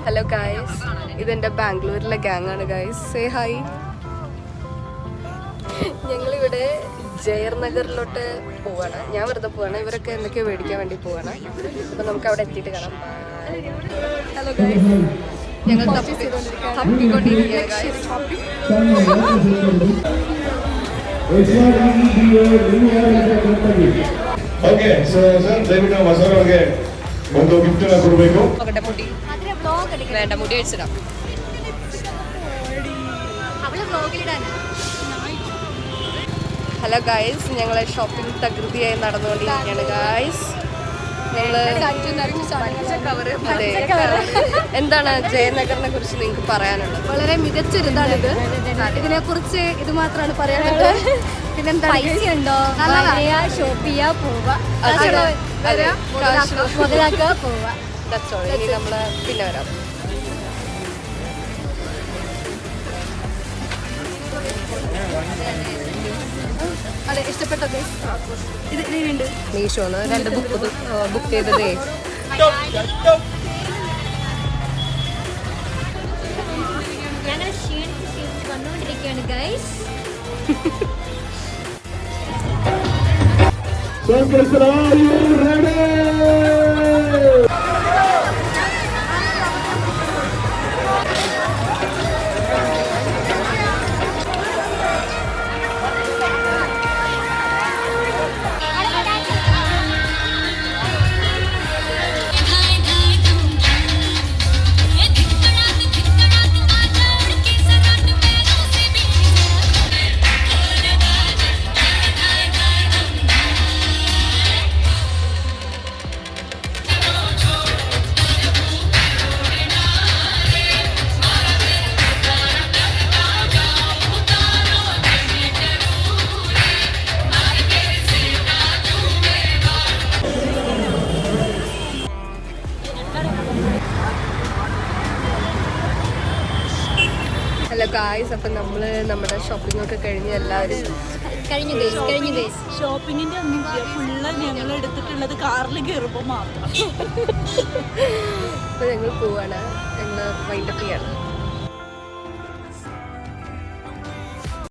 Hello guys, ഇതെന്റെ ബാംഗ്ലൂരിലെ gang ആണ് ഗായ്സ്. Say hi. ഞങ്ങളിവിടെ ജയർ നഗറിലോട്ട് പോവാണ്. ഞാൻ വെറുതെ പോവാണ്, ഇവരൊക്കെ എന്തൊക്കെയോ മേടിക്കാൻ വേണ്ടി പോവാണ്. അപ്പൊ നമുക്ക് അവിടെ എത്തിയിട്ട് കാണാം. ഹലോ ഗായ്സ്, ഞങ്ങൾ തപ്പിക്കൊണ്ടിരിക്കുകയാണ് ഗായ്സ്. ಓಕೆ ಸರ್ ದಯವಿಟ್ಟು ಹೊಸವರಿಗೆ ಒಂದು ಗಿಫ್ಟ್ ಕೊಡಬೇಕು. വേണ്ട, മുടി അടിച്ചിടാം. ഹലോ ഗായ്സ്, ഞങ്ങളെ ഷോപ്പിംഗ് തകൃതിയായി നടന്നുകൊണ്ടിരിക്കുകയാണ് ഗായ്സ്. എന്താണ് ജയനഗറിനെ കുറിച്ച് നിങ്ങൾക്ക് പറയാനുള്ളത്? വളരെ മികച്ചൊരിതാണിത്. ഇതിനെ കുറിച്ച് ഇത് മാത്രമാണ് പറയാനുള്ളത്. പിന്നെന്താ, പൈസ ഉണ്ടോ, ഷോപ്പ് ചെയ്യാ പോവുക, മുതലാക്കുക പോവുക. ഇനി നമ്മള് പിന്നെ വരാം. അതെ, ഇഷ്ടപ്പെട്ടത് ഇത് ഇതിനുണ്ട്. മീഷോന്ന് 2 ബുക്ക് ചെയ്തതേ. ഞങ്ങൾ ക്ഷീണിച്ച് വന്നുകൊണ്ടിരിക്കുകയാണ് ഗൈസ്. ഹലോ ഗായ്സ്, അപ്പം നമ്മള് നമ്മുടെ ഷോപ്പിംഗ് ഒക്കെ കഴിഞ്ഞ് എല്ലാവരും കഴിഞ്ഞു ഗൈസ്. ഷോപ്പിങ്ങിന്റെ ഒന്നും ഫുള്ള് ഞങ്ങൾ എടുത്തിട്ടുള്ളത് കാറിൽ കയറുമ്പോൾ മാത്രം. ഇപ്പൊ ഞങ്ങൾ പോവാണ്. ഞങ്ങൾ വൈൻഡപ്പ് ചെയ്യാണ്.